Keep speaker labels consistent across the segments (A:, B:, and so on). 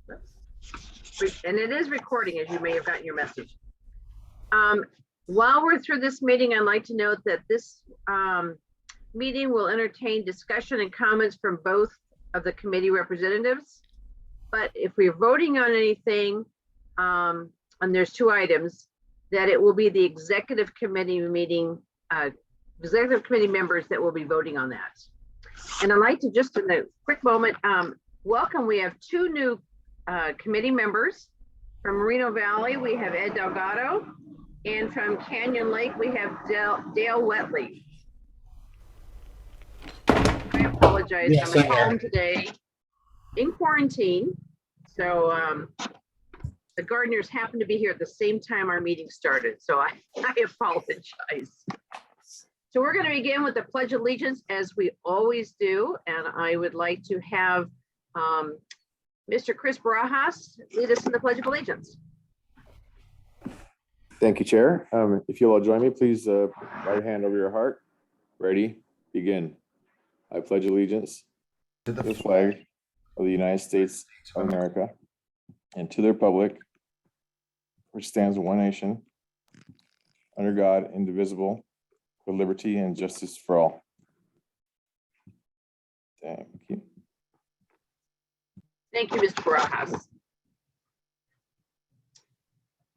A: And it is recording, as you may have gotten your message. While we're through this meeting, I'd like to note that this meeting will entertain discussion and comments from both of the committee representatives. But if we're voting on anything, and there's two items, that it will be the executive committee meeting, executive committee members that will be voting on that. And I'd like to just in a quick moment, welcome, we have two new committee members. From Moreno Valley, we have Ed Delgado, and from Canyon Lake, we have Dale Wetley. I apologize,
B: Yes,
A: I'm at home today in quarantine. So the gardeners happened to be here at the same time our meeting started. So I apologize. So we're going to begin with the Pledge of Allegiance as we always do. And I would like to have Mr. Chris Barajas lead us in the Pledge of Allegiance.
C: Thank you, Chair. If you'll all join me, please right hand over your heart. Ready, begin. I pledge allegiance to the flag of the United States of America and to the republic which stands one nation under God, indivisible, with liberty and justice for all. Thank you.
A: Thank you, Mr. Barajas.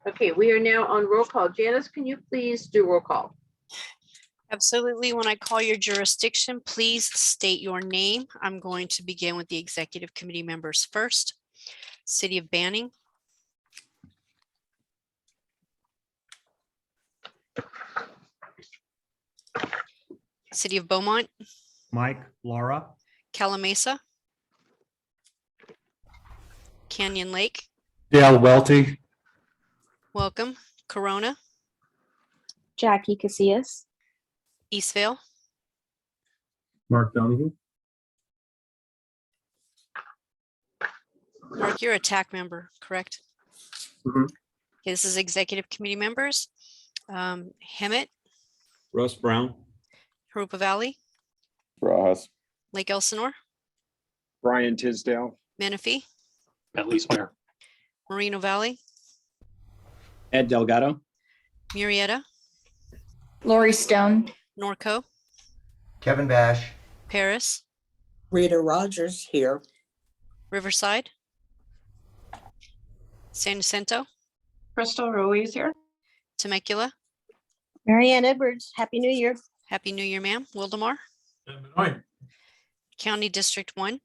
A: Okay, we are now on roll call. Janice, can you please do roll call?
D: Absolutely. When I call your jurisdiction, please state your name. I'm going to begin with the executive committee members first. City of Banning. City of Beaumont.
B: Mike, Laura,
D: Calamasa. Canyon Lake.
B: Dale Welty,
D: Welcome. Corona.
E: Jackie Casillas.
D: Eastvale.
B: Mark Donahue,
D: Mark, you're a TAC member, correct?
B: Mhm.
D: Okay, this is executive committee members. Hemet,
F: Russ Brown,
D: Harupa Valley,
C: Barajas,
D: Lake Elsinore,
F: Brian Tisdale,
D: Menifee,
F: Matt Leesmeyer,
D: Moreno Valley,
F: Ed Delgado,
D: Murrieta,
E: Lori Stone.
D: Norco,
G: Kevin Bash.
D: Paris,
H: Rita Rogers here.
D: Riverside, San Jacinto,
E: Crystal Ruiz here.
D: Temecula.
E: Marianne Edwards. Happy New Year.
D: Happy New Year, ma'am. Wildemar, County District 1,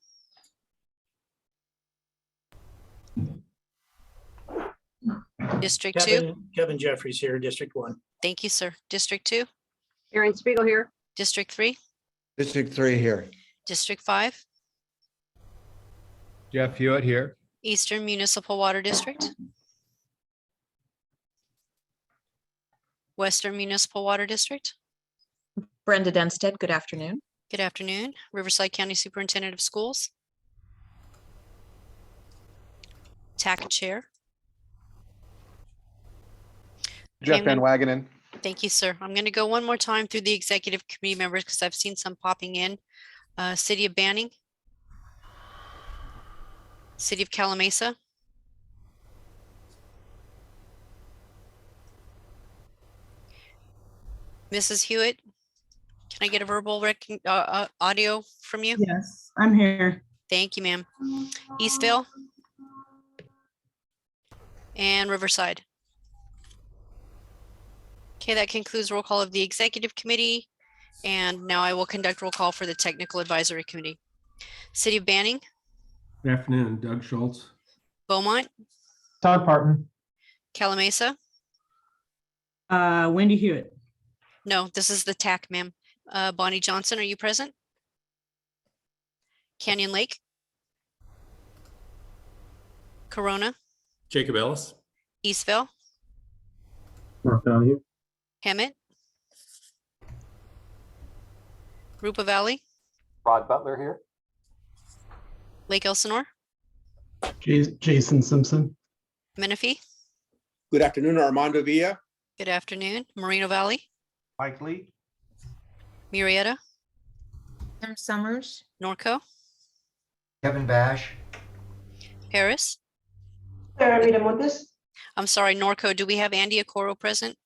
D: District 2.
H: Kevin Jeffries here, District 1.
D: Thank you, sir. District 2,
A: Aaron Spiegel here.
D: District 3,
G: District 3 here.
D: District 5,
B: Jeff Hewitt here.
D: Eastern Municipal Water District, Western Municipal Water District.
I: Brenda Denstead, good afternoon.
D: Good afternoon. Riverside County Superintendent of Schools. TAC Chair.
C: Jeff
D: Okay,
C: Van Wagenen.
D: Thank you, sir. I'm going to go one more time through the executive committee members because I've seen some popping in. City of Banning. City of Calamasa. Mrs. Hewitt, can I get a verbal audio from you?
H: Yes, I'm here.
D: Thank you, ma'am. Eastvale. And Riverside. Okay, that concludes roll call of the executive committee. And now I will conduct roll call for the technical advisory committee. City of Banning,
B: Good afternoon, Doug Schultz.
D: Beaumont,
B: Todd Parton.
D: Calamasa.
H: Wendy Hewitt.
D: No, this is the TAC, ma'am. Bonnie Johnson, are you present? Canyon Lake. Corona,
F: Jacob Ellis,
D: Eastvale,
B: Mark Donahue.
D: Hemet, Rupa Valley,
G: Rod Butler here.
D: Lake Elsinore,
B: Jason Simpson.
D: Menifee.
J: Good afternoon, Armando Villa.
D: Good afternoon. Moreno Valley,
G: Mike Lee.
D: Murrieta,
I: Kim Summers.
D: Norco,
G: Kevin Bash.
D: Paris, I'm sorry, Norco, do we have Andy Okoro present?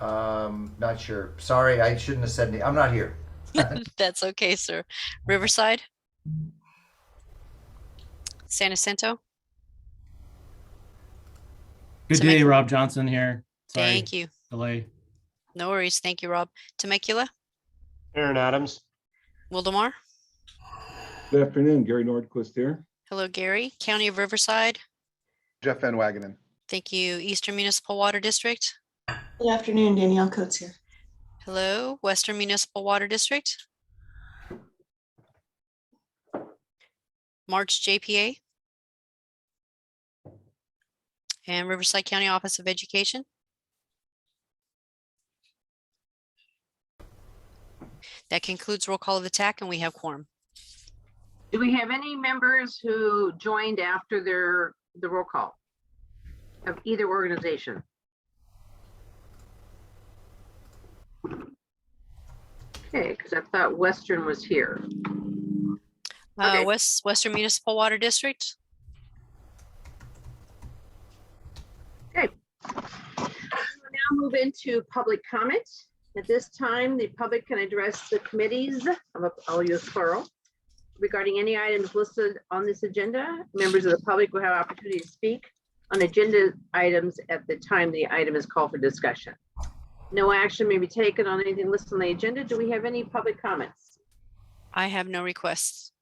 G: Not sure. Sorry, I shouldn't have said, I'm not here.
D: That's okay, sir. Riverside? San Jacinto?
B: Good day, Rob Johnson here. Sorry,
D: Thank you.
B: delay.
D: No worries. Thank you, Rob. Temecula?
F: Aaron Adams.
D: Wildemar?
K: Good afternoon, Gary Nordquist here.
D: Hello, Gary. County of Riverside?
K: Jeff Van Wagenen.
D: Thank you. Eastern Municipal Water District?
H: Good afternoon, Danielle Coates here.
D: Hello, Western Municipal Water District? March JPA? And Riverside County Office of Education? That concludes roll call of the TAC, and we have quorum.
A: Do we have any members who joined after the roll call of either organization? Okay, because I thought Western was here. Okay.
D: Western Municipal Water District?
A: Okay. We'll now move into public comment. At this time, the public can address the committees, I'll use plural, regarding any items listed on this agenda. Members of the public will have opportunity to speak on agenda items at the time the item is called for discussion. No action may be taken on anything listed on the agenda. Do we have any public comments?
D: I have no requests.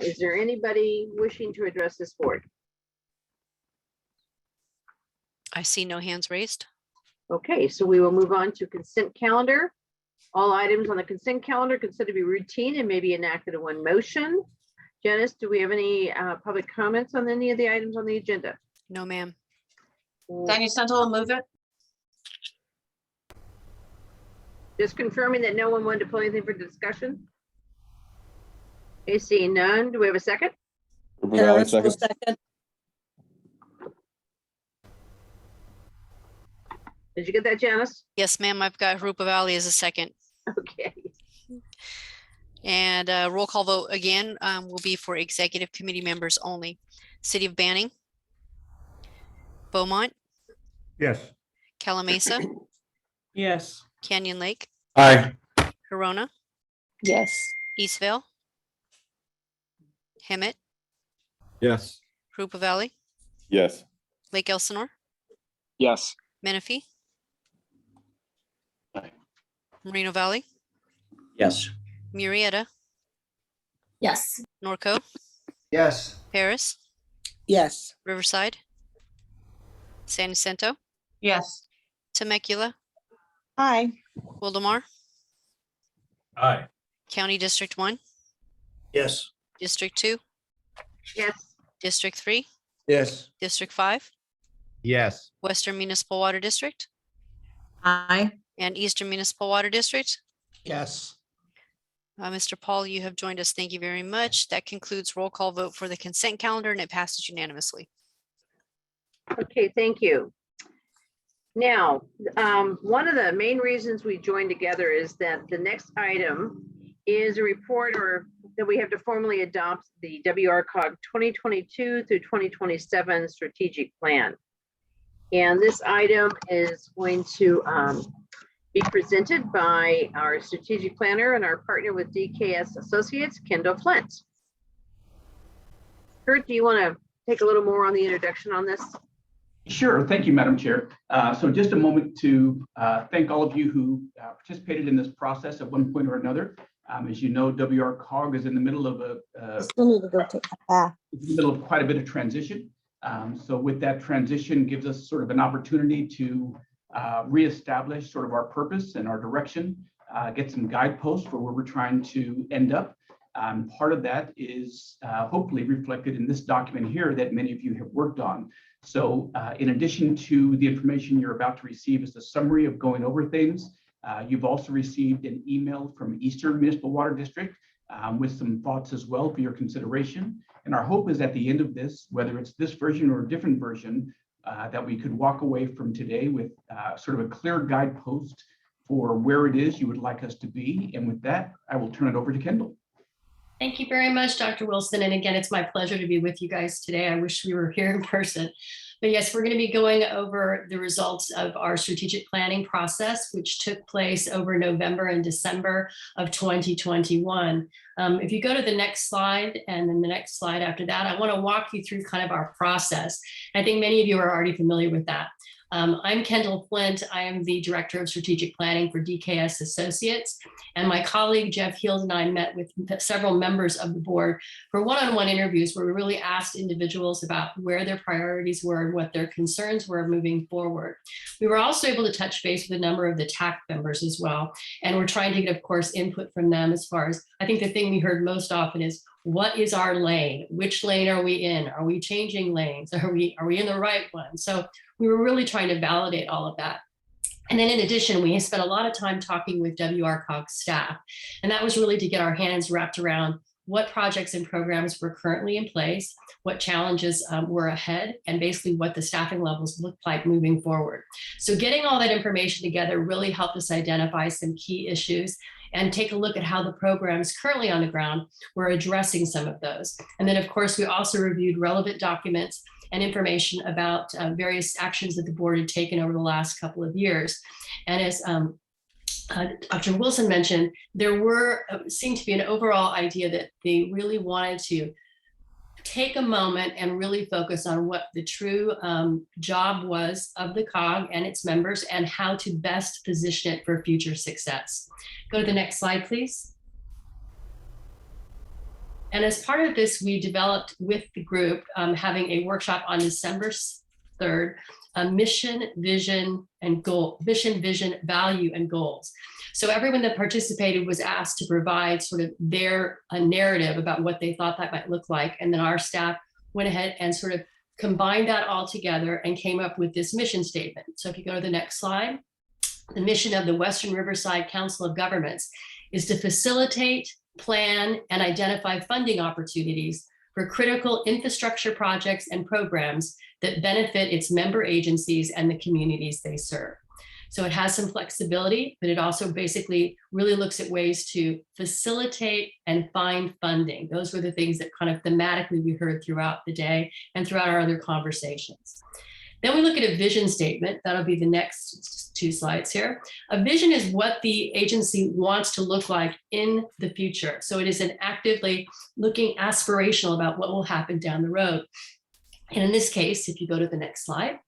A: Is there anybody wishing to address this board?
D: I see no hands raised.
A: Okay, so we will move on to consent calendar. All items on the consent calendar considered to be routine and may be enacted in one motion. Janice, do we have any public comments on any of the items on the agenda?
D: No, ma'am.
E: Daniel Sentinel will move it.
A: Just confirming that no one wanted to pull anything for discussion. Okay, seeing none. Do we have a second?
C: Second.
A: Did you get that, Janice?
D: Yes, ma'am. I've got Rupa Valley as a second.
A: Okay.
D: And roll call vote again will be for executive committee members only. City of Banning, Beaumont,
K: Yes.
D: Calamasa,
H: Yes.
D: Canyon Lake,
K: Aye.
D: Corona,
E: Yes.
D: Eastvale, Hemet,
K: Yes.
D: Rupa Valley,
C: Yes.
D: Lake Elsinore,
F: Yes.
D: Menifee,
F: Aye.
D: Moreno Valley,
F: Yes.
D: Murrieta,
E: Yes.
D: Norco,
G: Yes.
D: Paris,
H: Yes.
D: Riverside, San Jacinto,
E: Yes.
D: Temecula,
E: Aye.
D: Wildemar,
F: Aye.
D: County District 1,
F: Yes.
D: District 2,
A: Yes.
D: District 3,
G: Yes.
D: District 5,
K: Yes.
D: Western Municipal Water District,
I: Aye.
D: and Eastern Municipal Water District.
F: Yes.
D: Mr. Paul, you have joined us. Thank you very much. That concludes roll call vote for the consent calendar, and it passes unanimously.
A: Okay, thank you. Now, one of the main reasons we joined together is that the next item is a report or that we have to formally adopt the WRCOG 2022 through 2027 strategic plan. And this item is going to be presented by our strategic planner and our partner with DKS Associates, Kendall Flint. Kurt, do you want to take a little more on the introduction on this?
L: Sure. Thank you, Madam Chair. So just a moment to thank all of you who participated in this process at one point or another. As you know, WRCOG is in the middle of
E: Still need to go take a bath.
L: quite a bit of transition. So with that transition gives us sort of an opportunity to reestablish sort of our purpose and our direction, get some guideposts for where we're trying to end up. Part of that is hopefully reflected in this document here that many of you have worked on. So in addition to the information you're about to receive as a summary of going over things, you've also received an email from Eastern Municipal Water District with some thoughts as well for your consideration. And our hope is at the end of this, whether it's this version or a different version, that we could walk away from today with sort of a clear guidepost for where it is you would like us to be. And with that, I will turn it over to Kendall.
E: Thank you very much, Dr. Wilson. And again, it's my pleasure to be with you guys today. I wish we were here in person. But yes, we're going to be going over the results of our strategic planning process, which took place over November and December of 2021. If you go to the next slide and then the next slide after that, I want to walk you through kind of our process. I think many of you are already familiar with that. I'm Kendall Flint. I am the Director of Strategic Planning for DKS Associates. And my colleague Jeff Heald and I met with several members of the board for one-on-one interviews where we really asked individuals about where their priorities were and what their concerns were moving forward. We were also able to touch base with a number of the TAC members as well. And we're trying to get, of course, input from them as far as, I think the thing we heard most often is, what is our lane? Which lane are we in? Are we changing lanes? Are we in the right one? So we were really trying to validate all of that. And then in addition, we spent a lot of time talking with WRCOG staff. And that was really to get our hands wrapped around what projects and programs were currently in place, what challenges were ahead, and basically what the staffing levels look like moving forward. So getting all that information together really helped us identify some key issues and take a look at how the programs currently on the ground were addressing some of those. And then, of course, we also reviewed relevant documents and information about various actions that the board had taken over the last couple of years. And as Dr. Wilson mentioned, there seemed to be an overall idea that they really wanted to take a moment and really focus on what the true job was of the COG and its members and how to best position it for future success. Go to the next slide, please. And as part of this, we developed with the group having a workshop on December 3rd, mission, vision, and goal, mission, vision, value, and goals. So everyone that participated was asked to provide sort of their narrative about what they thought that might look like. And then our staff went ahead and sort of combined that all together and came up with this mission statement. So if you go to the next slide, the mission of the Western Riverside Council of Governments is to facilitate, plan, and identify funding opportunities for critical infrastructure projects and programs that benefit its member agencies and the communities they serve. So it has some flexibility, but it also basically really looks at ways to facilitate and find funding. Those were the things that kind of thematically we heard throughout the day and throughout our other conversations. Then we look at a vision statement. That'll be the next two slides here. A vision is what the agency wants to look like in the future. So it is an actively looking aspirational about what will happen down the road. And in this case, if you go to the next slide,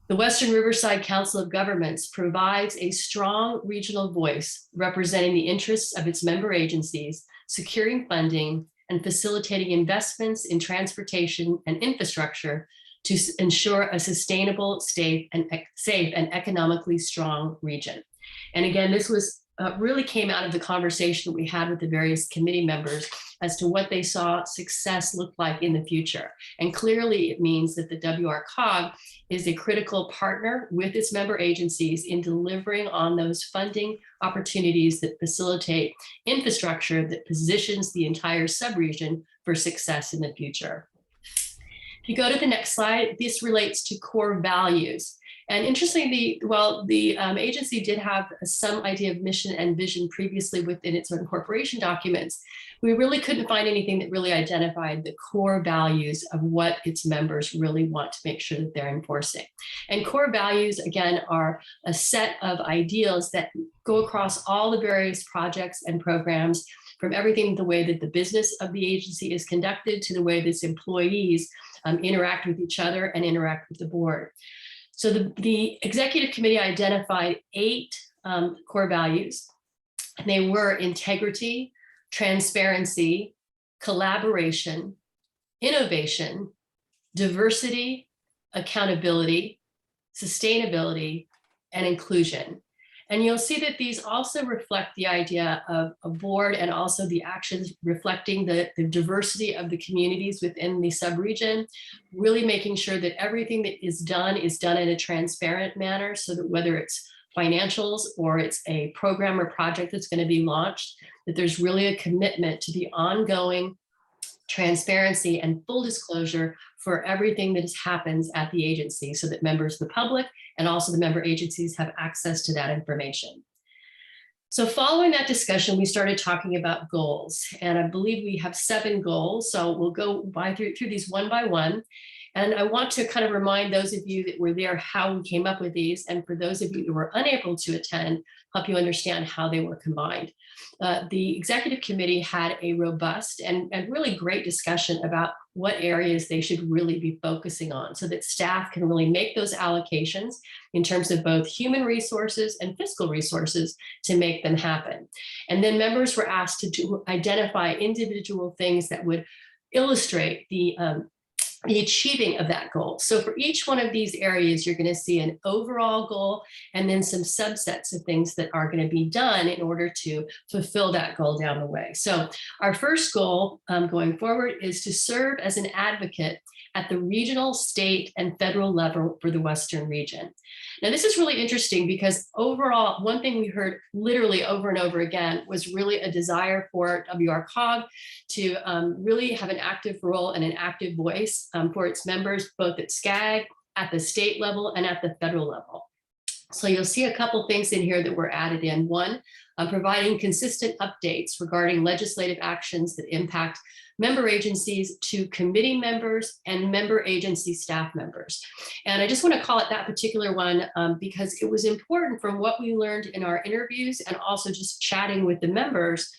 E: the Western Riverside Council of Governments provides a strong regional voice representing the interests of its member agencies, securing funding and facilitating investments in transportation and infrastructure to ensure a sustainable, safe, and economically strong region. And again, this was really came out of the conversation that we had with the various committee members as to what they saw success look like in the future. And clearly it means that the WRCOG is a critical partner with its member agencies in delivering on those funding opportunities that facilitate infrastructure that positions the entire subregion for success in the future. If you go to the next slide, this relates to core values. And interestingly, while the agency did have some idea of mission and vision previously within its incorporation documents, we really couldn't find anything that really identified the core values of what its members really want to make sure that they're enforcing. And core values, again, are a set of ideals that go across all the various projects and programs, from everything the way that the business of the agency is conducted to the way that its employees interact with each other and interact with the board. So the executive committee identified 8 core values, and they were integrity, transparency, collaboration, innovation, diversity, accountability, sustainability, and inclusion. And you'll see that these also reflect the idea of a board and also the actions reflecting the diversity of the communities within the subregion, really making sure that everything that is done in a transparent manner, so that whether it's financials or it's a program or project that's going to be launched, that there's really a commitment to the ongoing transparency and full disclosure for everything that happens at the agency, so that members of the public and also the member agencies have access to that information. So following that discussion, we started talking about goals, and I believe we have 7 goals. So we'll go through these one by one. And I want to kind of remind those of you that were there how we came up with these. And for those of you who were unable to attend, help you understand how they were combined. The executive committee had a robust and really great discussion about what areas they should really be focusing on so that staff can really make those allocations in terms of both human resources and fiscal resources to make them happen. And then members were asked to identify individual things that would illustrate the achieving of that goal. So for each one of these areas, you're going to see an overall goal and then some subsets of things that are going to be done in order to fulfill that goal down the way. So our first goal going forward is to serve as an advocate at the regional, state, and federal level for the Western region. Now, this is really interesting because overall, one thing we heard literally over and over again was really a desire for WRCOG to really have an active role and an active voice for its members, both at SCAG, at the state level, and at the federal level. So you'll see a couple things in here that were added in. One, providing consistent updates regarding legislative actions that impact member agencies to committee members and member agency staff members. And I just want to call it that particular one because it was important from what we learned in our interviews and also just chatting with the members.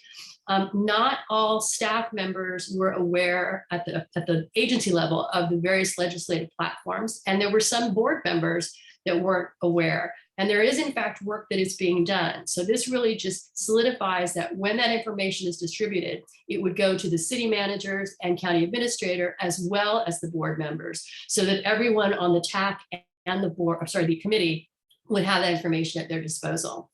E: Not all staff members were aware at the agency level of the various legislative platforms, and there were some board members that weren't aware. And there is, in fact, work that is being done. So this really just solidifies that when that information is distributed, it would go to the city managers and county administrator, as well as the board members, so that everyone on the TAC and the committee would have that information at their disposal.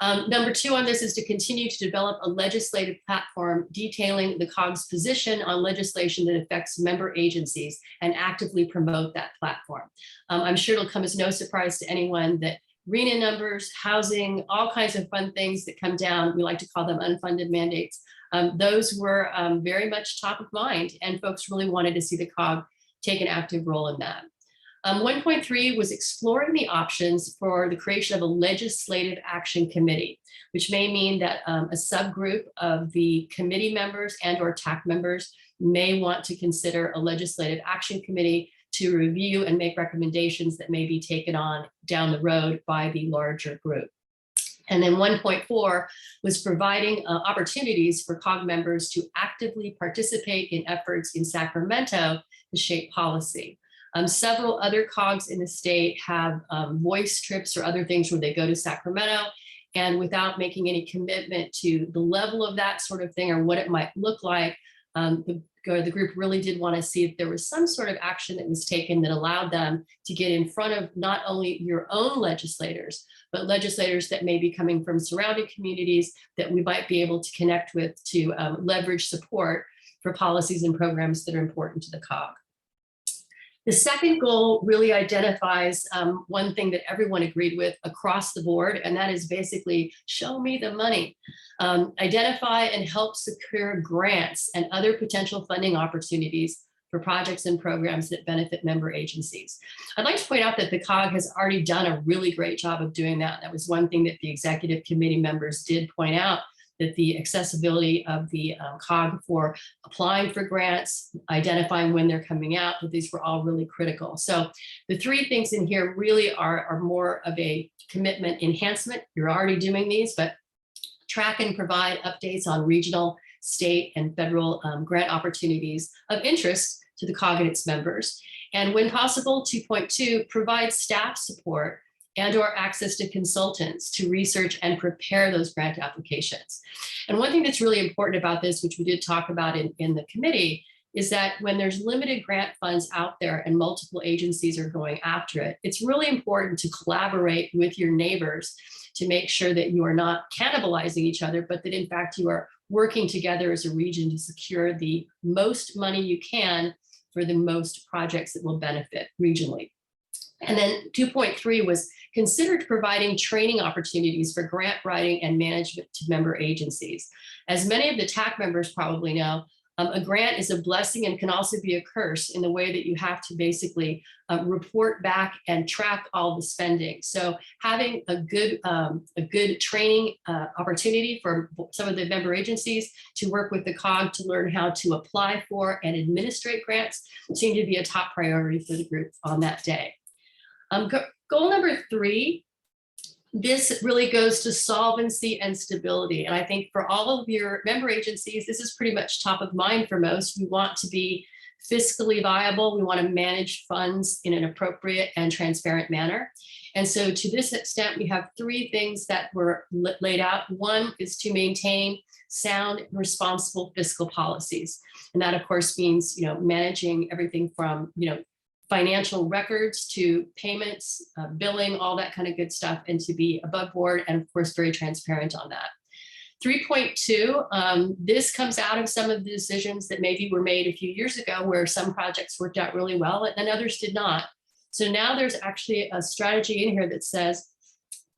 E: Number 2 on this is to continue to develop a legislative platform detailing the COG's position on legislation that affects member agencies and actively promote that platform. I'm sure it'll come as no surprise to anyone that RENA numbers, housing, all kinds of fun things that come down, we like to call them unfunded mandates. Those were very much top of mind, and folks really wanted to see the COG take an active role in that. 1.3 was exploring the options for the creation of a legislative action committee, which may mean that a subgroup of the committee members and or TAC members may want to consider a legislative action committee to review and make recommendations that may be taken on down the road by the larger group. And then 1.4 was providing opportunities for COG members to actively participate in efforts in Sacramento to shape policy. Several other COGs in the state have voice trips or other things where they go to Sacramento, and without making any commitment to the level of that sort of thing or what it might look like, the group really did want to see if there was some sort of action that was taken that allowed them to get in front of not only your own legislators, but legislators that may be coming from surrounding communities that we might be able to connect with to leverage support for policies and programs that are important to the COG. The second goal really identifies one thing that everyone agreed with across the board, and that is basically show me the money. Identify and help secure grants and other potential funding opportunities for projects and programs that benefit member agencies. I'd like to point out that the COG has already done a really great job of doing that. That was one thing that the executive committee members did point out, that the accessibility of the COG for applying for grants, identifying when they're coming out, that these were all really critical. So the 3 things in here really are more of a commitment enhancement. You're already doing these, but track and provide updates on regional, state, and federal grant opportunities of interest to the COG and its members. And when possible, 2.2, provide staff support and or access to consultants to research and prepare those grant applications. And one thing that's really important about this, which we did talk about in the committee, is that when there's limited grant funds out there and multiple agencies are going after it, it's really important to collaborate with your neighbors to make sure that you are not cannibalizing each other, but that in fact you are working together as a region to secure the most money you can for the most projects that will benefit regionally. And then 2.3 was considered providing training opportunities for grant writing and management to member agencies. As many of the TAC members probably know, A grant is a blessing and can also be a curse in the way that you have to basically report back and track all the spending. So having a good training opportunity for some of the member agencies to work with the COG to learn how to apply for and administrate grants seemed to be a top priority for the group on that day. Goal number 3, this really goes to solvency and stability. And I think for all of your member agencies, this is pretty much top of mind for most. We want to be fiscally viable. We want to manage funds in an appropriate and transparent manner. And so to this extent, we have 3 things that were laid out. One is to maintain sound and responsible fiscal policies. And that of course means, managing everything from, financial records to payments, billing, all that kind of good stuff, and to be above board and of course very transparent on that. 3.2, this comes out of some of the decisions that maybe were made a few years ago where some projects worked out really well and others did not. So now there's actually a strategy in here that says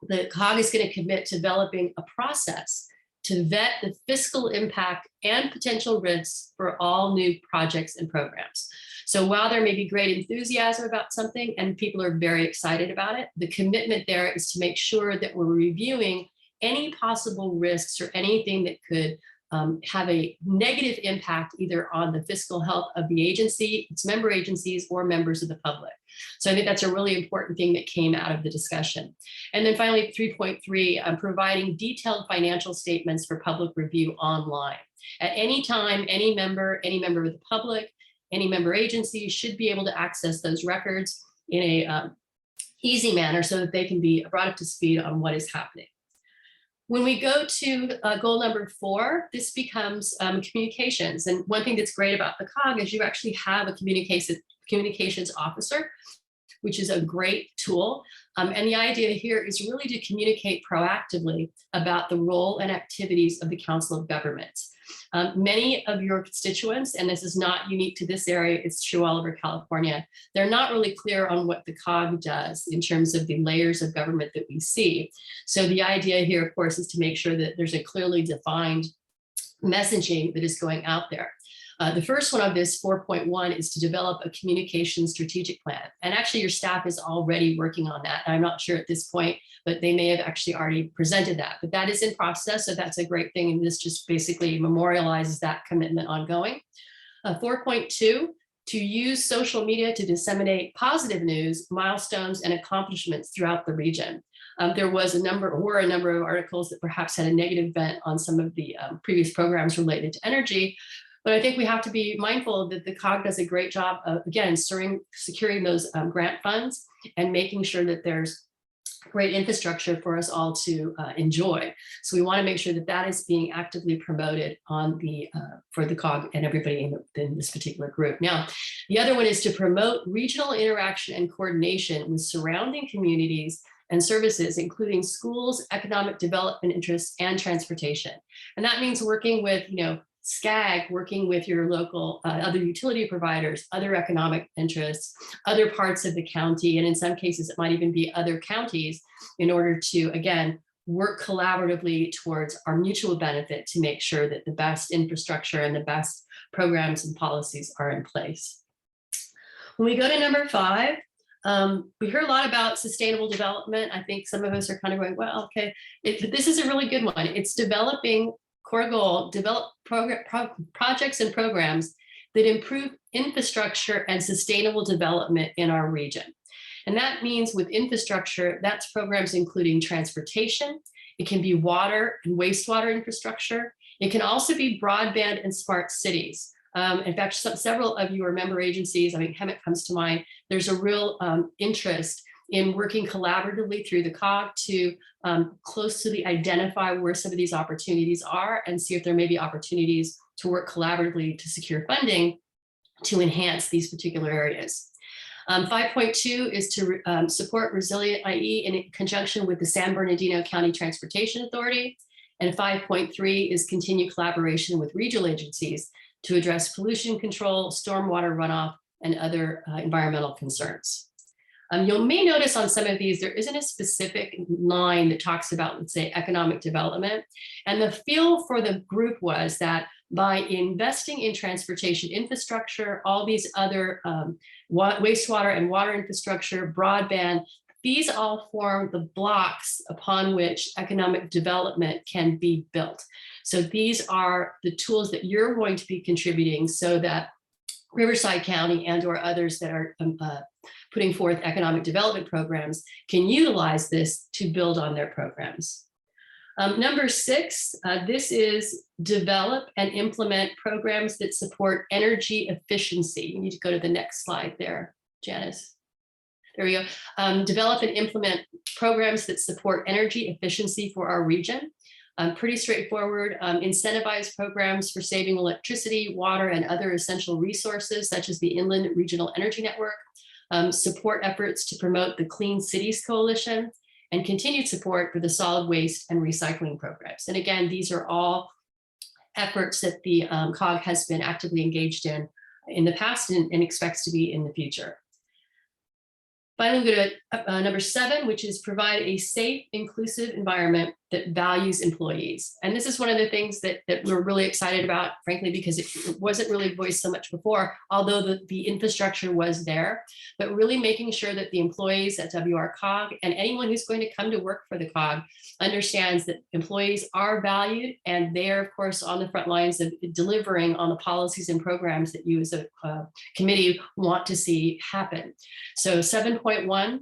E: the COG is going to commit to developing a process to vet the fiscal impact and potential risks for all new projects and programs. So while there may be great enthusiasm about something and people are very excited about it, the commitment there is to make sure that we're reviewing any possible risks or anything that could have a negative impact either on the fiscal health of the agency, its member agencies, or members of the public. So I think that's a really important thing that came out of the discussion. And then finally, 3.3, providing detailed financial statements for public review online. At any time, any member of the public, any member agency should be able to access those records in a easy manner so that they can be brought up to speed on what is happening. When we go to goal number 4, this becomes communications. And one thing that's great about the COG is you actually have a communications officer, which is a great tool. And the idea here is really to communicate proactively about the role and activities of the Council of Governments. Many of your constituents, and this is not unique to this area, it's true all over California, they're not really clear on what the COG does in terms of the layers of government that we see. So the idea here, of course, is to make sure that there's a clearly defined messaging that is going out there. The first one of this, 4.1, is to develop a communication strategic plan. And actually your staff is already working on that. I'm not sure at this point, but they may have actually already presented that. But that is in process, so that's a great thing. And this just basically memorializes that commitment ongoing. 4.2, to use social media to disseminate positive news, milestones, and accomplishments throughout the region. There were a number of articles that perhaps had a negative bent on some of the previous programs related to energy. But I think we have to be mindful that the COG does a great job of, again, securing those grant funds and making sure that there's great infrastructure for us all to enjoy. So we want to make sure that that is being actively promoted on for the COG and everybody in this particular group. Now, the other one is to promote regional interaction and coordination with surrounding communities and services, including schools, economic development interests, and transportation. And that means working with, SCAG, working with your local other utility providers, other economic interests, other parts of the county, and in some cases it might even be other counties, in order to, again, work collaboratively towards our mutual benefit to make sure that the best infrastructure and the best programs and policies are in place. When we go to number 5, we hear a lot about sustainable development. I think some of us are kind of going, well, okay, but this is a really good one. It's developing core goal, develop projects and programs that improve infrastructure and sustainable development in our region. And that means with infrastructure, that's programs including transportation. It can be water and wastewater infrastructure. It can also be broadband and smart cities. In fact, several of your member agencies, HEMIC comes to mind, there's a real interest in working collaboratively through the COG to closely identify where some of these opportunities are and see if there may be opportunities to work collaboratively to secure funding to enhance these particular areas. 5.2 is to support Resilient IE in conjunction with the San Bernardino County Transportation Authority. And 5.3 is continue collaboration with regional agencies to address pollution control, stormwater runoff, and other environmental concerns. You may notice on some of these, there isn't a specific line that talks about, let's say, economic development. And the feel for the group was that by investing in transportation infrastructure, all these other wastewater and water infrastructure, broadband, these all form the blocks upon which economic development can be built. So these are the tools that you're going to be contributing so that Riverside County and or others that are putting forth economic development programs can utilize this to build on their programs. Number 6, this is develop and implement programs that support energy efficiency. You need to go to the next slide there, Janice. There we go. Develop and implement programs that support energy efficiency for our region. Pretty straightforward. Incentivize programs for saving electricity, water, and other essential resources, such as the Inland Regional Energy Network. Support efforts to promote the Clean Cities Coalition, and continued support for the solid waste and recycling programs. And again, these are all efforts that the COG has been actively engaged in the past and expects to be in the future. Finally, we go to number 7, which is provide a safe, inclusive environment that values employees. And this is one of the things that we're really excited about, frankly, because it wasn't really voiced so much before, although the infrastructure was there, but really making sure that the employees at WRCOG and anyone who's going to come to work for the COG understands that employees are valued, and they are, of course, on the front lines of delivering on the policies and programs that you as a committee want to see happen. So 7.1,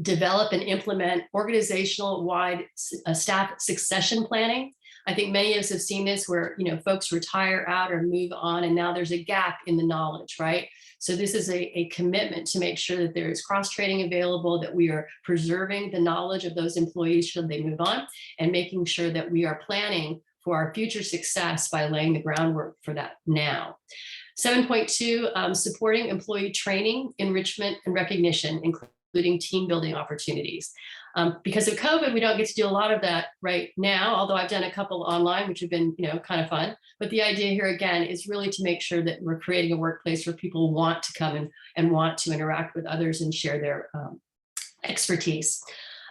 E: develop and implement organizational-wide staff succession planning. I think many of us have seen this where, folks retire out or move on, and now there's a gap in the knowledge, right? So this is a commitment to make sure that there is cross-training available, that we are preserving the knowledge of those employees should they move on, and making sure that we are planning for our future success by laying the groundwork for that now. 7.2, supporting employee training, enrichment, and recognition, including team building opportunities. Because of COVID, we don't get to do a lot of that right now, although I've done a couple online, which have been, kind of fun. But the idea here, again, is really to make sure that we're creating a workplace where people want to come and want to interact with others and share their expertise.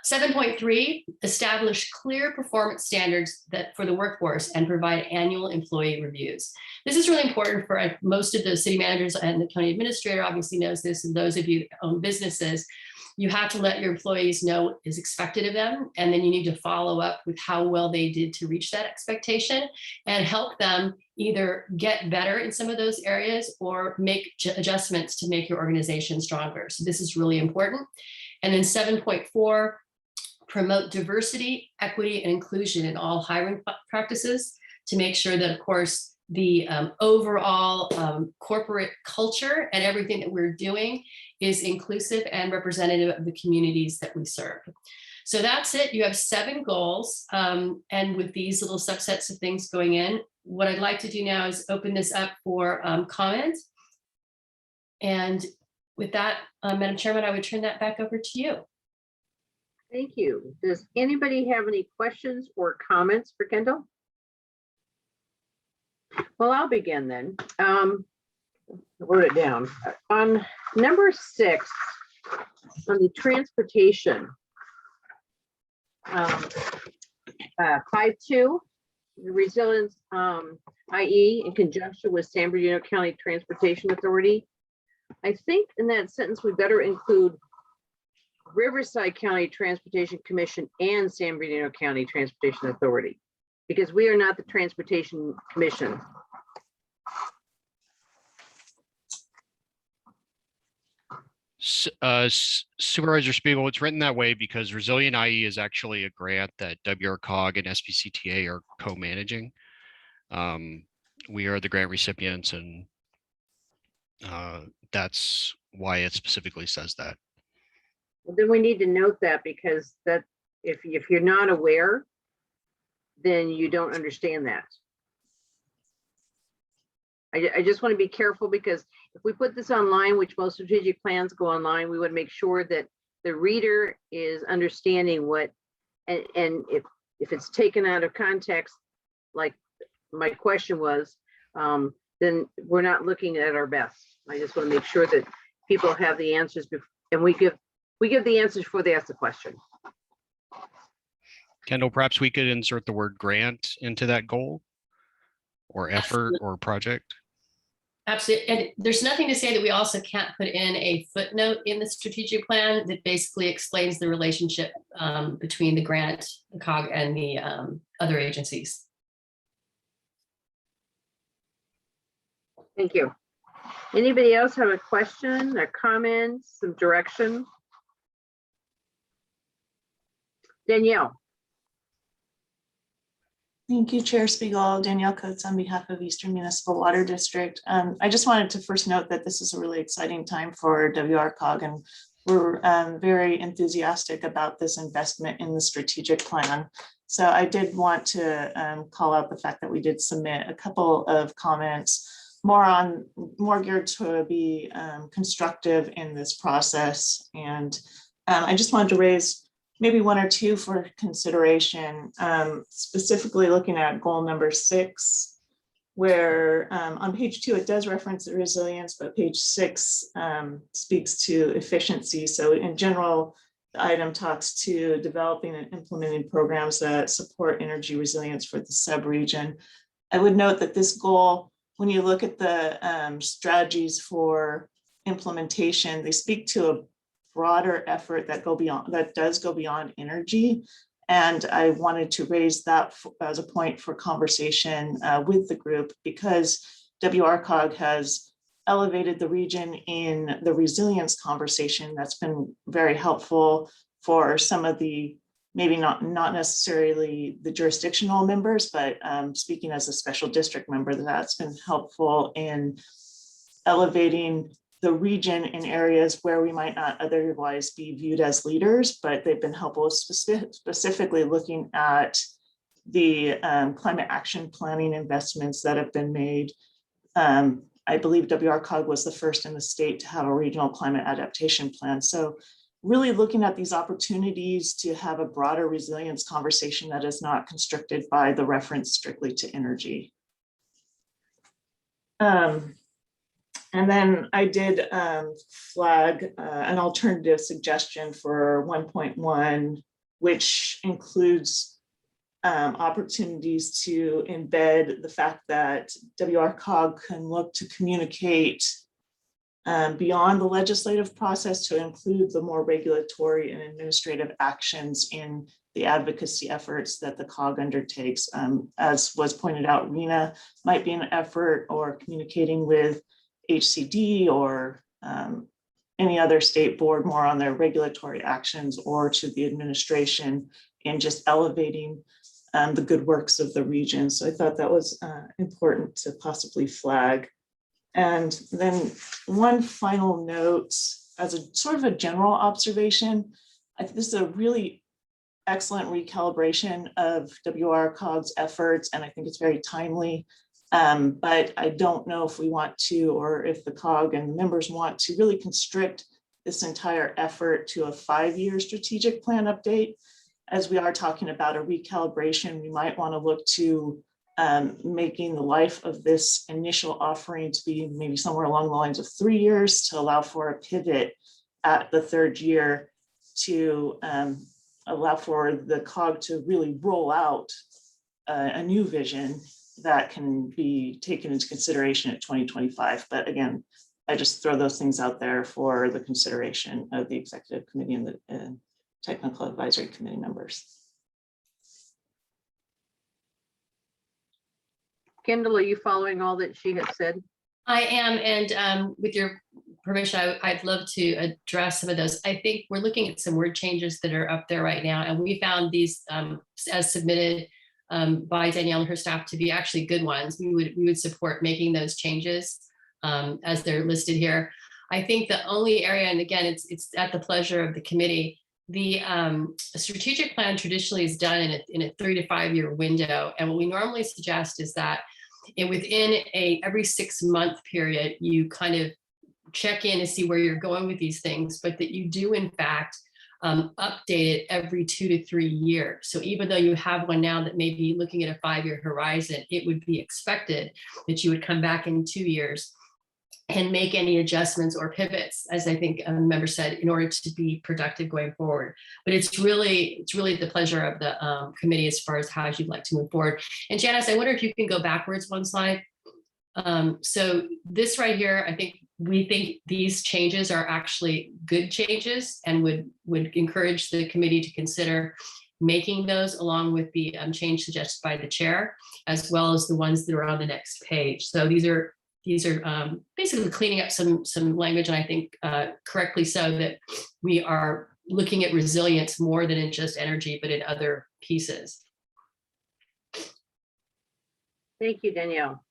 E: 7.3, establish clear performance standards for the workforce and provide annual employee reviews. This is really important for most of the city managers, and the county administrator obviously knows this, and those of you that own businesses. You have to let your employees know what is expected of them, and then you need to follow up with how well they did to reach that expectation and help them either get better in some of those areas or make adjustments to make your organization stronger. So this is really important. And then 7.4, promote diversity, equity, and inclusion in all hiring practices to make sure that, of course, the overall corporate culture and everything that we're doing is inclusive and representative of the communities that we serve. So that's it. You have 7 goals. And with these little subsets of things going in, what I'd like to do now is open this up for comments. And with that, Madam Chairman, I would turn that back over to you.
A: Thank you. Does anybody have any questions or comments for Kendall? Well, I'll begin then. I wrote it down. On number 6, on the transportation, 5.2, the resilience, IE, in conjunction with San Bernardino County Transportation Authority. I think in that sentence, we better include Riverside County Transportation Commission and San Bernardino County Transportation Authority, because we are not the Transportation Commission.
M: Supervisor Spiegel, it's written that way because Resilient IE is actually a grant that WRCOG and SBCTA are co-managing. We are the grant recipients, and that's why it specifically says that.
A: Well, then we need to note that, because that if you're not aware, then you don't understand that. I just want to be careful, because if we put this online, which most strategic plans go online, we would make sure that the reader is understanding what, and if it's taken out of context, like my question was, then we're not looking at our best. I just want to make sure that people have the answers, and we give the answers before they ask the question.
M: Kendall, perhaps we could insert the word grant into that goal, or effort or project.
E: Absolutely. And there's nothing to say that we also can't put in a footnote in the strategic plan that basically explains the relationship between the grant, the COG, and the other agencies.
A: Thank you. Anybody else have a question or comments, some direction? Danielle.
H: Thank you, Chair Spiegel. Danielle Coates on behalf of Eastern Municipal Water District. I just wanted to first note that this is a really exciting time for WRCOG, and we're very enthusiastic about this investment in the strategic plan. So I did want to call out the fact that we did submit a couple of comments more geared to be constructive in this process. And I just wanted to raise maybe one or two for consideration, specifically looking at goal number 6, where on page 2, it does reference the resilience, but page 6 speaks to efficiency. So in general, the item talks to developing and implementing programs that support energy resilience for the subregion. I would note that this goal, when you look at the strategies for implementation, they speak to a broader effort that does go beyond energy. And I wanted to raise that as a point for conversation with the group, because WRCOG has elevated the region in the resilience conversation. That's been very helpful for some of the, maybe not necessarily the jurisdictional members, but speaking as a special district member, that's been helpful in elevating the region in areas where we might not otherwise be viewed as leaders, but they've been helpful specifically looking at the climate action planning investments that have been made. I believe WRCOG was the first in the state to have a regional climate adaptation plan. So really looking at these opportunities to have a broader resilience conversation that is not constricted by the reference strictly to energy. And then I did flag an alternative suggestion for 1.1, which includes opportunities to embed the fact that WRCOG can look to communicate beyond the legislative process to include the more regulatory and administrative actions in the advocacy efforts that the COG undertakes. As was pointed out, RENA might be an effort, or communicating with HCD or any other state board more on their regulatory actions, or to the administration in just elevating the good works of the region. So I thought that was important to possibly flag. And then one final note, as a sort of a general observation, I think this is a really excellent recalibration of WRCOG's efforts, and I think it's very timely. But I don't know if we want to, or if the COG and the members want to really constrict this entire effort to a 5-year strategic plan update. As we are talking about a recalibration, we might want to look to making the life of this initial offering to be maybe somewhere along the lines of 3 years, to allow for a pivot at the 3rd year, to allow for the COG to really roll out a new vision that can be taken into consideration at 2025. But again, I just throw those things out there for the consideration of the executive committee and the technical advisory committee members.
A: Kendall, are you following all that she has said?
E: I am, and with your permission, I'd love to address some of those. I think we're looking at some word changes that are up there right now, and we found these as submitted by Danielle and her staff to be actually good ones. We would support making those changes as they're listed here. I think the only area, and again, it's at the pleasure of the committee, the strategic plan traditionally is done in a 3 to 5 year window. And what we normally suggest is that within every 6-month period, you kind of check in to see where you're going with these things, but that you do in fact update it every 2 to 3 years. So even though you have one now that may be looking at a 5-year horizon, it would be expected that you would come back in 2 years and make any adjustments or pivots, as I think a member said, in order to be productive going forward. But it's really the pleasure of the committee as far as how you'd like to move forward. And Janice, I wonder if you can go backwards one slide. So this right here, we think these changes are actually good changes and would encourage the committee to consider making those along with the change suggested by the chair, as well as the ones that are on the next page. So these are basically cleaning up some language, and I think correctly so, that we are looking at resilience more than in just energy, but in other pieces.
A: Thank you, Danielle.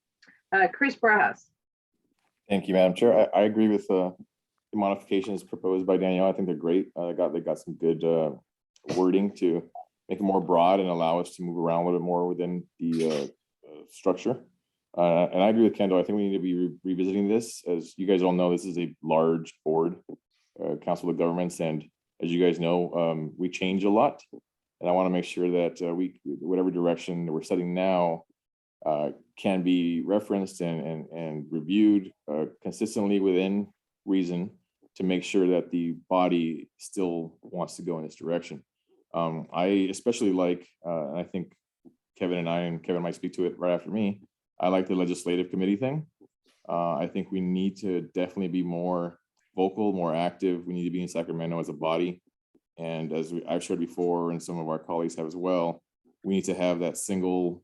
A: Chris Brajas.
C: Thank you, Madam Chair. I agree with the modifications proposed by Danielle. I think they're great. They got some good wording to make it more broad and allow us to move around a little bit more within the structure. And I agree with Kendall. I think we need to be revisiting this. As you guys all know, this is a large board, Council of Governments, and as you guys know, we change a lot. And I want to make sure that whatever direction we're setting now can be referenced and reviewed consistently within reason to make sure that the body still wants to go in this direction. I especially like, and I think Kevin might speak to it right after me, I like the legislative committee thing. I think we need to definitely be more vocal, more active. We need to be in Sacramento as a body. And as I've shared before, and some of our colleagues have as well, we need to have that single,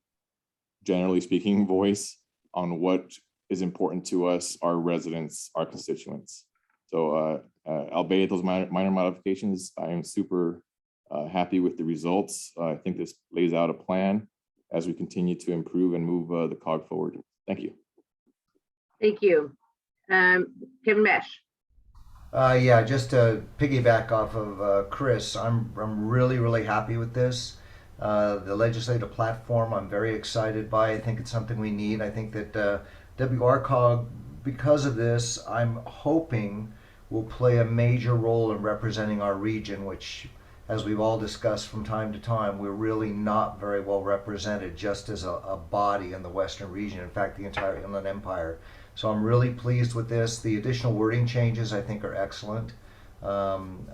C: generally speaking, voice on what is important to us, our residents, our constituents. So albeit those minor modifications, I am super happy with the results. I think this lays out a plan as we continue to improve and move the COG forward. Thank you.
A: Thank you. Kevin Mesh.
G: Yeah, just to piggyback off of Chris, I'm really happy with this. The legislative platform, I'm very excited by. I think it's something we need. I think that WRCOG, because of this, I'm hoping will play a major role in representing our region, which, as we've all discussed from time to time, we're really not very well represented just as a body in the Western region, in fact, the entire Inland Empire. So I'm really pleased with this. The additional wording changes I think are excellent. I'm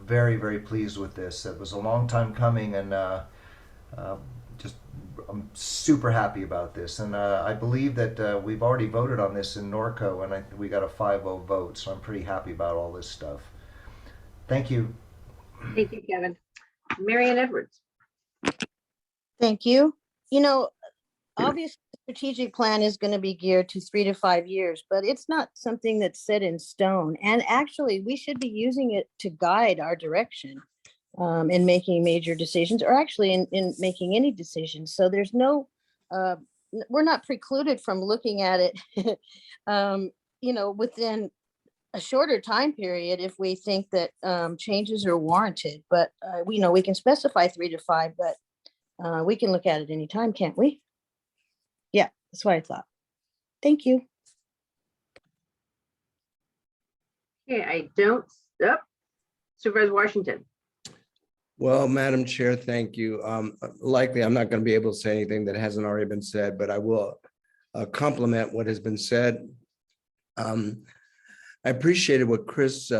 G: very pleased with this. It was a long time coming, and I'm super happy about this. And I believe that we've already voted on this in Norco, and we got a 5-0 vote, so I'm pretty happy about all this stuff. Thank you.
A: Thank you, Kevin. Marianne Edwards.
N: Thank you. You know, obviously the strategic plan is going to be geared to 3 to 5 years, but it's not something that's set in stone. And actually, we should be using it to guide our direction in making major decisions, or actually in making any decisions. So there's no, we're not precluded from looking at it, you know, within a shorter time period if we think that changes are warranted. But we know we can specify 3 to 5, but we can look at it anytime, can't we? Yeah, that's what I thought. Thank you.
A: Okay, I don't, Supervisor Washington.
O: Well, Madam Chair, thank you. Likely, I'm not going to be able to say anything that hasn't already been said, but I will compliment what has been said. I appreciated what Chris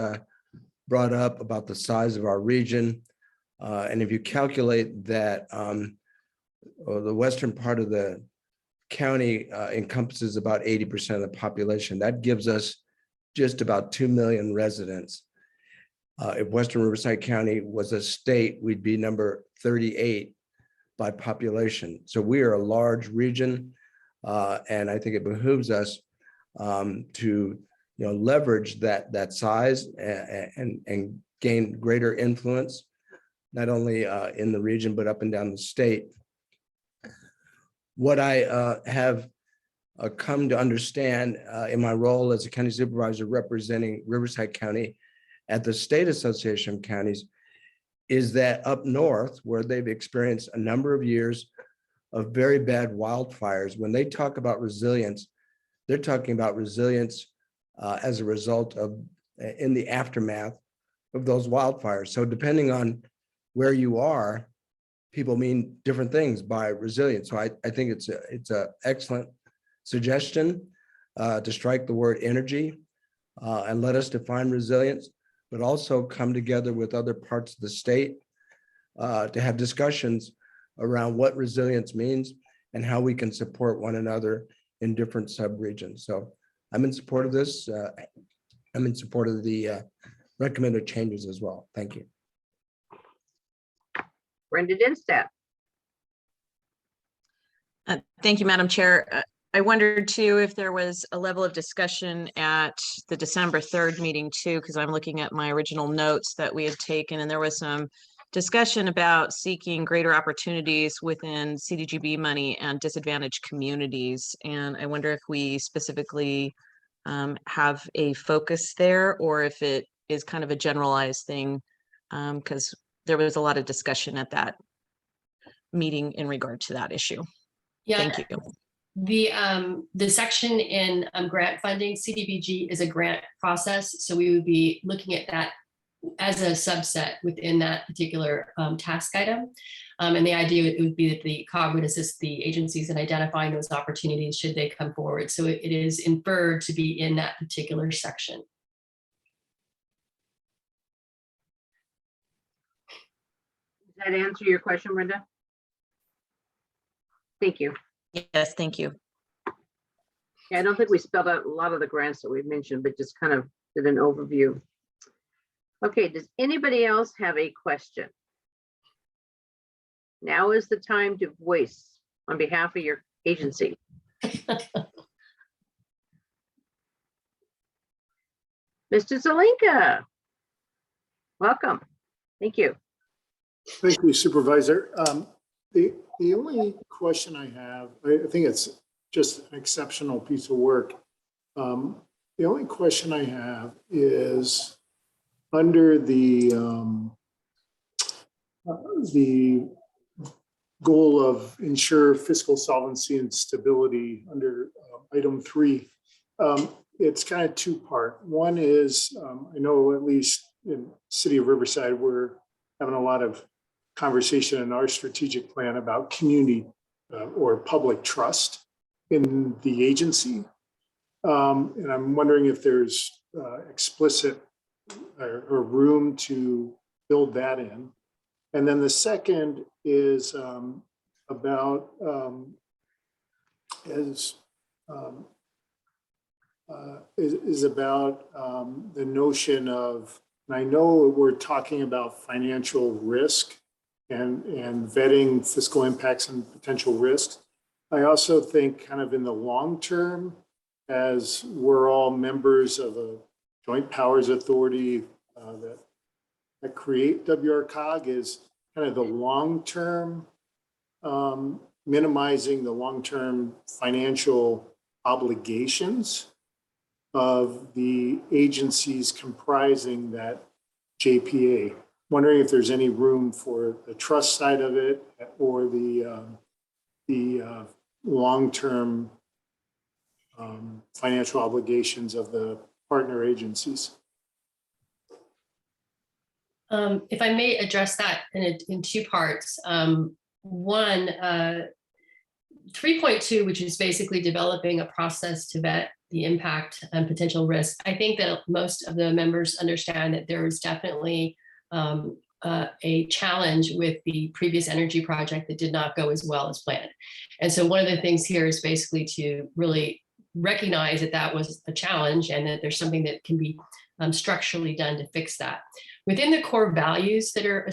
O: brought up about the size of our region. And if you calculate that the western part of the county encompasses about 80% of the population, that gives us just about 2 million residents. If Western Riverside County was a state, we'd be number 38 by population. So we are a large region, and I think it behooves us to leverage that size and gain greater influence, not only in the region, but up and down the state. What I have come to understand in my role as a county supervisor representing Riverside County at the State Association of Counties is that up north, where they've experienced a number of years of very bad wildfires, when they talk about resilience, they're talking about resilience as a result of in the aftermath of those wildfires. So depending on where you are, people mean different things by resilience. So I think it's a excellent suggestion. to strike the word energy and let us define resilience, but also come together with other parts of the state to have discussions around what resilience means and how we can support one another in different subregions. So I'm in support of this. I'm in support of the recommended changes as well. Thank you.
A: Brenda Denstedt.
I: Thank you, Madam Chair. I wondered too if there was a level of discussion at the December 3rd meeting too, because I'm looking at my original notes that we had taken, and there was some discussion about seeking greater opportunities within CDGB money and disadvantaged communities. And I wonder if we specifically have a focus there, or if it is kind of a generalized thing, because there was a lot of discussion at that meeting in regard to that issue.
E: Yeah.
I: Thank you.
E: The section in grant funding, CDBG is a grant process. So we would be looking at that as a subset within that particular task item. And the idea would be that the COG would assist the agencies in identifying those opportunities should they come forward. So it is inferred to be in that particular section.
A: Does that answer your question, Brenda? Thank you.
I: Yes, thank you.
A: Yeah, I don't think we spelled out a lot of the grants that we've mentioned, but just kind of did an overview. Okay, does anybody else have a question? Now is the time to voice on behalf of your agency. Mr. Zelinka, welcome. Thank you.
P: Thank you, Supervisor. The only question I have, I think it's just an exceptional piece of work. The only question I have is under the goal of ensure fiscal solvency and stability under item 3. It's kind of two-part. One is, I know at least in City of Riverside, we're having a lot of conversation in our strategic plan about community or public trust in the agency. And I'm wondering if there's explicit or room to build that in. And then the second is about the notion of, and I know we're talking about financial risk and vetting fiscal impacts and potential risks. I also think kind of in the long term, as we're all members of a joint powers authority that create WRCOG, is kind of the long term, minimizing the long-term financial obligations of the agencies comprising that JPA. Wondering if there's any room for the trust side of it or the long-term financial obligations of the partner agencies.
E: If I may address that in two parts. One, 3.2, which is basically developing a process to vet the impact and potential risk. I think that most of the members understand that there is definitely a challenge with the previous energy project that did not go as well as planned. And so one of the things here is basically to really recognize that that was a challenge and that there's something that can be structurally done to fix that. Within the core values that are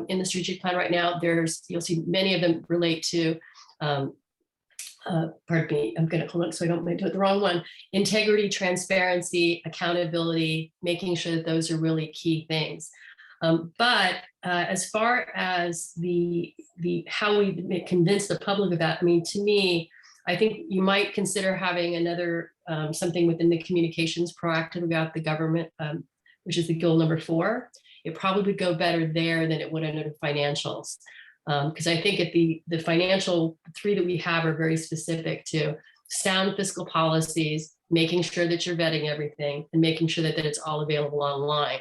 E: in the strategic plan right now, you'll see many of them relate to, pardon me, I'm gonna hold on so I don't do it the wrong one. Integrity, transparency, accountability, making sure that those are really key things. But as far as the how we convince the public of that, I mean, to me, I think you might consider having another something within the communications proactive about the government, which is the goal number 4. It probably would go better there than it would under the financials. Because I think at the financial 3 that we have are very specific to sound fiscal policies, making sure that you're vetting everything and making sure that it's all available online.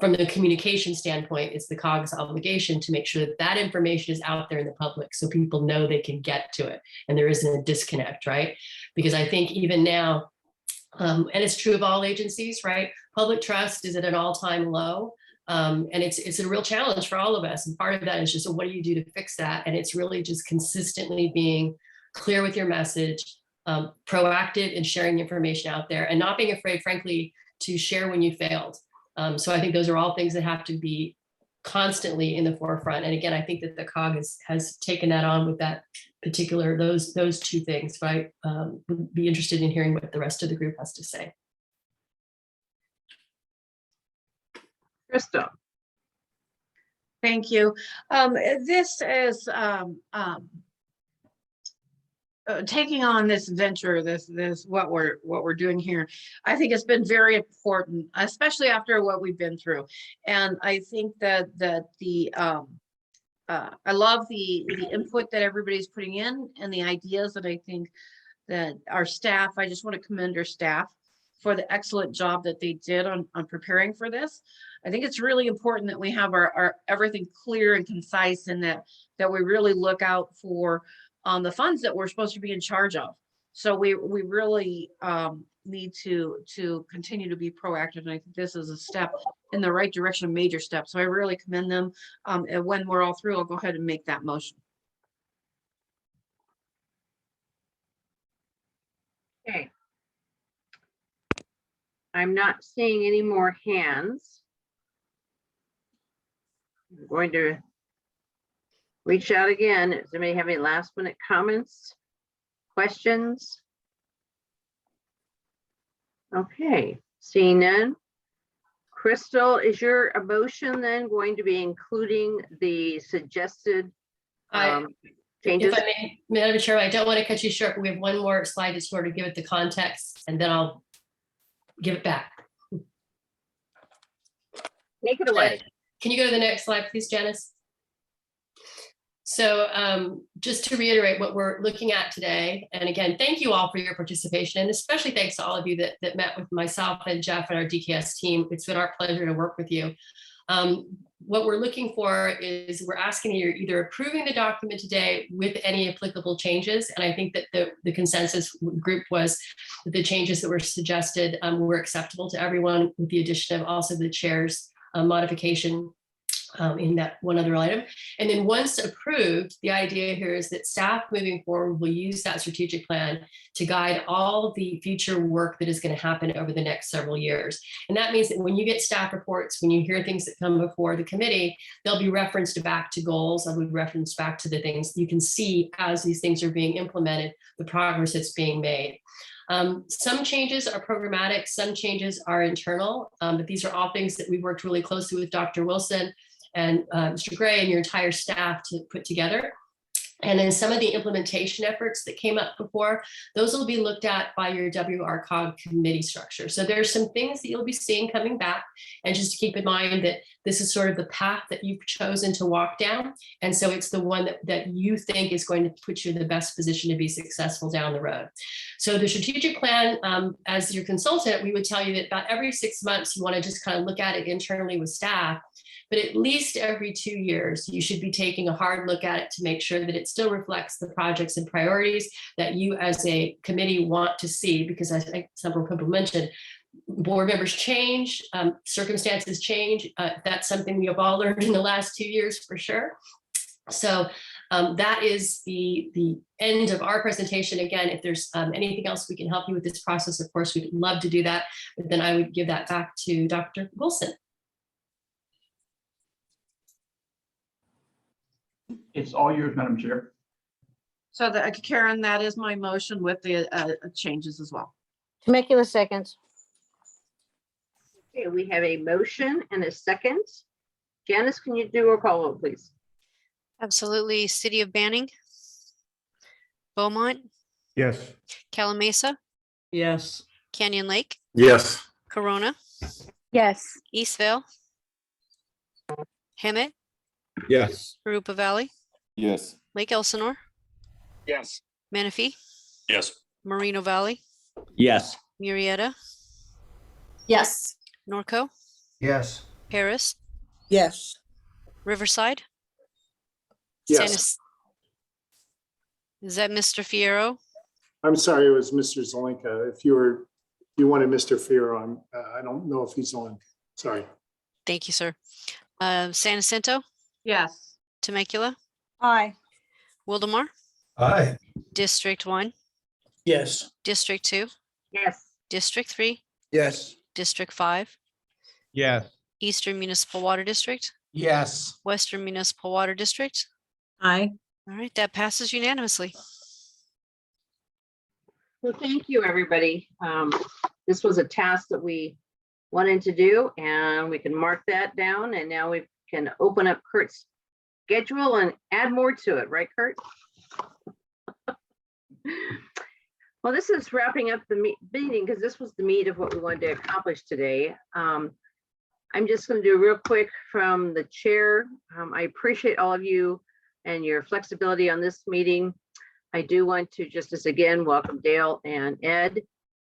E: From the communication standpoint, it's the COG's obligation to make sure that that information is out there in the public so people know they can get to it and there isn't a disconnect, right? Because I think even now, And it's true of all agencies, right? Public trust is at an all-time low. And it's a real challenge for all of us. And part of that is just, what do you do to fix that? And it's really just consistently being clear with your message, proactive in sharing information out there, and not being afraid, frankly, to share when you failed. So I think those are all things that have to be constantly in the forefront. And again, I think that the COG has taken that on with that particular, those two things. But I would be interested in hearing what the rest of the group has to say.
A: Crystal.
Q: Thank you. This is taking on this venture, this what we're doing here. I think it's been very important, especially after what we've been through. And I think that the I love the input that everybody's putting in and the ideas that I think that our staff, I just want to commend our staff for the excellent job that they did on preparing for this. I think it's really important that we have our everything clear and concise, and that we really look out for the funds that we're supposed to be in charge of. So we really need to continue to be proactive. And I think this is a step in the right direction, a major step. So I really commend them. And when we're all through, I'll go ahead and make that motion.
A: Okay. I'm not seeing any more hands. I'm going to reach out again. Does anybody have any last minute comments, questions? Okay, seeing none. Crystal, is your motion then going to be including the suggested changes?
E: If I may, Madam Chair, I don't want to cut you short, but we have one more slide to sort of give it the context, and then I'll give it back.
A: Take it away.
E: Can you go to the next slide, please, Janice? So just to reiterate what we're looking at today, and again, thank you all for your participation, and especially thanks to all of you that met with myself and Jeff and our DKS team. It's been our pleasure to work with you. What we're looking for is we're asking you either approving the document today with any applicable changes, and I think that the consensus group was that the changes that were suggested were acceptable to everyone, with the addition of also the chair's modification in that one other item. And then once approved, the idea here is that staff moving forward will use that strategic plan to guide all the future work that is going to happen over the next several years. And that means that when you get staff reports, when you hear things that come before the committee, they'll be referenced back to goals, they'll be referenced back to the things you can see as these things are being implemented, the progress that's being made. Some changes are programmatic, some changes are internal, but these are all things that we've worked really closely with Dr. Wilson and Mr. Gray and your entire staff to put together. And then some of the implementation efforts that came up before, those will be looked at by your WRCOG committee structure. So there's some things that you'll be seeing coming back. And just to keep in mind that this is sort of the path that you've chosen to walk down. And so it's the one that you think is going to put you in the best position to be successful down the road. So the strategic plan, as your consultant, we would tell you that about every 6 months, you want to just kind of look at it internally with staff. But at least every 2 years, you should be taking a hard look at it to make sure that it still reflects the projects and priorities that you as a committee want to see, because as several people mentioned, board members change, circumstances change. That's something we have all learned in the last 2 years for sure. So that is the end of our presentation. Again, if there's anything else we can help you with this process, of course, we'd love to do that. But then I would give that back to Dr. Wilson.
L: It's all yours, Madam Chair.
Q: So Karen, that is my motion with the changes as well.
N: Temecula seconds.
A: Okay, we have a motion and a second. Janice, can you do a call vote, please?
D: Absolutely. City of Banning, Beaumont,
K: Yes.
D: Calamasa,
Q: Yes.
D: Canyon Lake,
K: Yes.
D: Corona,
N: Yes.
D: Eastvale, Hemet,
K: Yes.
D: Arupa Valley,
C: Yes.
D: Lake Elsinore,
K: Yes.
D: Menifee,
K: Yes.
D: Moreno Valley,
F: Yes.
D: Murrieta,
E: Yes.
D: Norco,
G: Yes.
D: Paris,
N: Yes.
D: Riverside.
P: Yes.
D: Is that Mr. Fierro?
P: I'm sorry, it was Mr. Zelinka. If you were you wanted Mr. Farrow, I don't know if he's on. Sorry.
D: Thank you, sir. San Jacinto,
Q: Yes.
D: Temecula,
N: Aye.
D: Wildemar,
F: Aye.
D: District 1,
F: Yes.
D: District 2,
A: Yes.
D: District 3,
O: Yes.
D: District 5,
F: Yes.
D: Eastern Municipal Water District,
F: Yes.
D: Western Municipal Water District.
I: Aye.
D: All right, that passes unanimously.
A: Well, thank you, everybody. This was a task that we wanted to do, and we can mark that down, and now we can open up Kurt's schedule and add more to it, right, Kurt? Well, this is wrapping up the meeting because this was the meat of what we wanted to accomplish today. I'm just going to do real quick from the chair. I appreciate all of you and your flexibility on this meeting. I do want to just as again welcome Dale and Ed.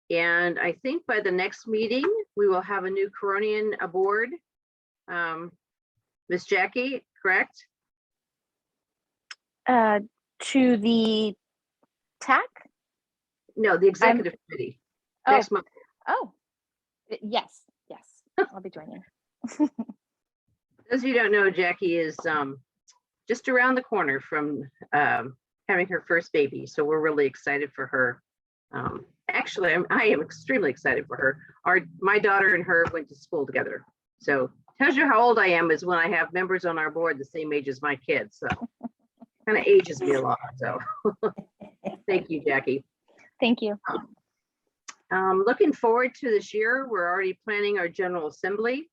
A: And I think by the next meeting, we will have a new Coronian aboard. Miss Jackie, correct?
R: To the TAC?
A: No, the executive committee.
R: Oh.
A: Next month.
R: Oh, yes, I'll be joining.
A: As you don't know, Jackie is just around the corner from having her first baby. So we're really excited for her. Actually, I am extremely excited for her. My daughter and her went to school together. So tells you how old I am is when I have members on our board the same age as my kids. So kind of ages me a lot. So thank you, Jackie.
R: Thank you.
A: Looking forward to this year. We're already planning our General Assembly.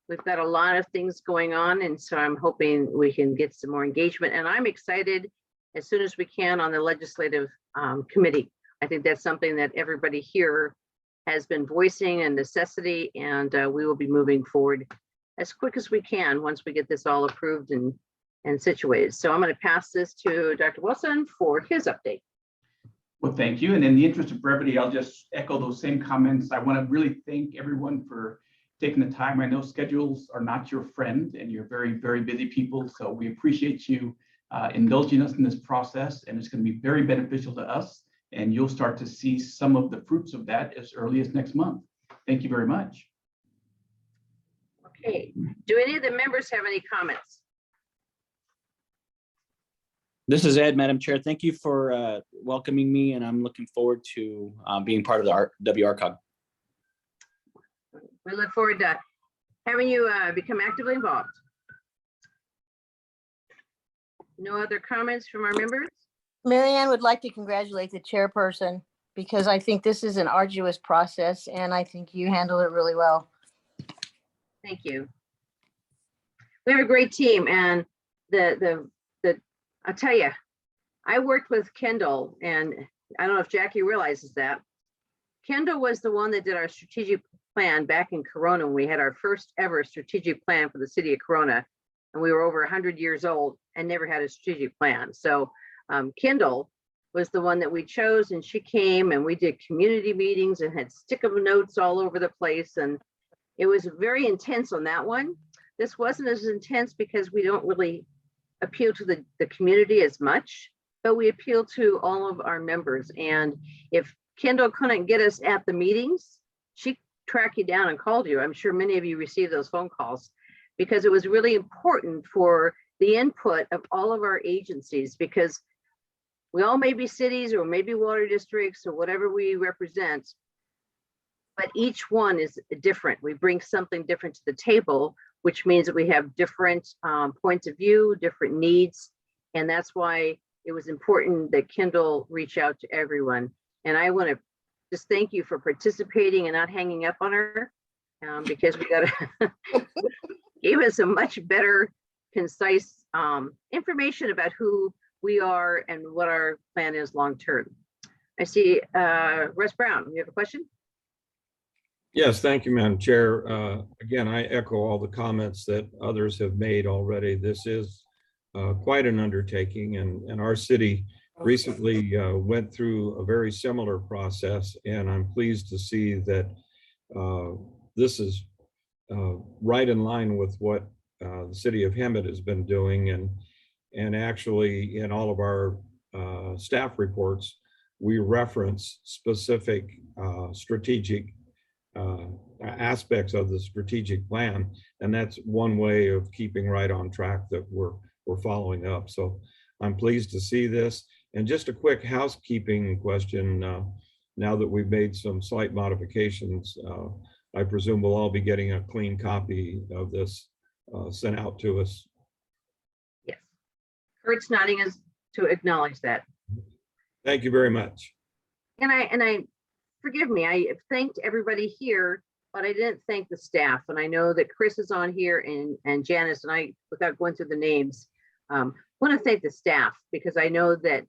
A: We've got a lot of things going on, and so I'm hoping we can get some more engagement. And I'm excited as soon as we can on the legislative committee. I think that's something that everybody here has been voicing a necessity, and we will be moving forward as quick as we can once we get this all approved and situated. So I'm going to pass this to Dr. Wilson for his update.
L: Well, thank you. And in the interest of brevity, I'll just echo those same comments. I want to really thank everyone for taking the time. I know schedules are not your friend and you're very, very busy people. So we appreciate you indulging us in this process, and it's going to be very beneficial to us. And you'll start to see some of the fruits of that as early as next month. Thank you very much.
A: Okay. Do any of the members have any comments?
F: This is Ed, Madam Chair. Thank you for welcoming me, and I'm looking forward to being part of the WRCOG.
A: We look forward to having you become actively involved. No other comments from our members?
N: Marianne would like to congratulate the chairperson because I think this is an arduous process and I think you handle it really well.
A: Thank you. We have a great team, and I'll tell you, I worked with Kendall, and I don't know if Jackie realizes that. Kendall was the one that did our strategic plan back in Corona when we had our first ever strategic plan for the city of Corona, and we were over 100 years old and never had a strategic plan. So Kendall was the one that we chose, and she came and we did community meetings and had stick-em notes all over the place, and it was very intense on that one. This wasn't as intense because we don't really appeal to the community as much, but we appeal to all of our members. And if Kendall couldn't get us at the meetings, she tracked you down and called you. I'm sure many of you received those phone calls because it was really important for the input of all of our agencies, because we all may be cities or maybe water districts or whatever we represent, but each one is different. We bring something different to the table, which means that we have different points of view, different needs. And that's why it was important that Kendall reach out to everyone. And I want to just thank you for participating and not hanging up on her, because we got to give us a much better, concise information about who we are and what our plan is long-term. I see Russ Brown, you have a question?
K: Yes, thank you, Madam Chair. Again, I echo all the comments that others have made already. This is quite an undertaking, and our city recently went through a very similar process, and I'm pleased to see that this is right in line with what the city of Hemet has been doing, and actually in all of our staff reports, we reference specific strategic aspects of the strategic plan. And that's one way of keeping right on track that we're following up. So I'm pleased to see this. And just a quick housekeeping question. Now that we've made some slight modifications, I presume we'll all be getting a clean copy of this sent out to us.
A: Yes. Kurt's nodding us to acknowledge that.
K: Thank you very much.
A: And I forgive me, I thanked everybody here, but I didn't thank the staff. And I know that Chris is on here and Janice, and I, without going through the names, want to thank the staff, because I know that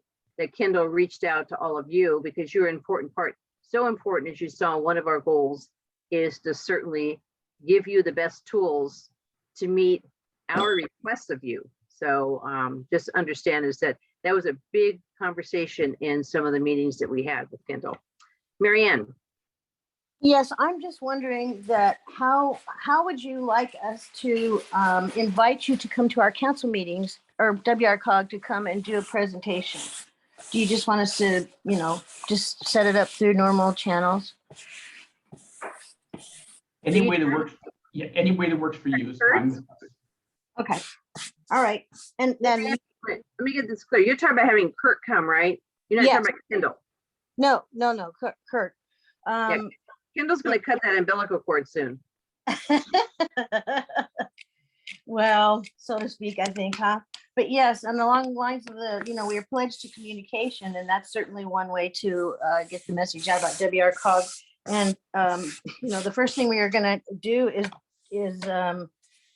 A: Kendall reached out to all of you because you're an important part. So important, as you saw, one of our goals is to certainly give you the best tools to meet our requests of you. So just understand is that was a big conversation in some of the meetings that we had with Kendall. Marianne.
N: Yes, I'm just wondering that how would you like us to invite you to come to our council meetings, or WRCOG to come and do a presentation? Do you just want us to, just set it up through normal channels?
L: Any way that works. Yeah, any way that works for you is fine with us.
N: Okay. All right. And then
A: let me get this clear. You're talking about having Kurt come, right? You're not
N: Yes.
A: talking about Kendall.
N: No, Kurt.
A: Yeah, Kendall's going to cut that umbilical cord soon.
N: Well, so to speak, I think, huh? But yes, and along the lines of we are pledged to communication, and that's certainly one way to get the message out about WRCOG. And the first thing we are going to do is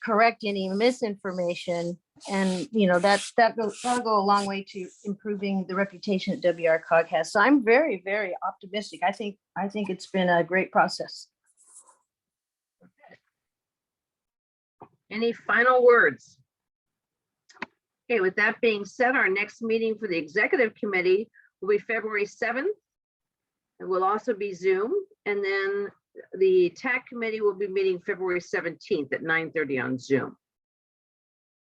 N: correct any misinformation, and that'll go a long way to improving the reputation that WRCOG has. So I'm very, very optimistic. I think it's been a great process.
A: Any final words? Okay, with that being said, our next meeting for the executive committee will be February 7th. It will also be Zoom. And then the TAC committee will be meeting February 17th at 9:30 on Zoom.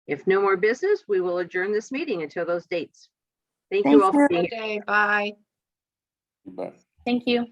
A: If no more business, we will adjourn this meeting until those dates. Thank you all for being here.
Q: Bye.
C: Bye.
R: Thank you.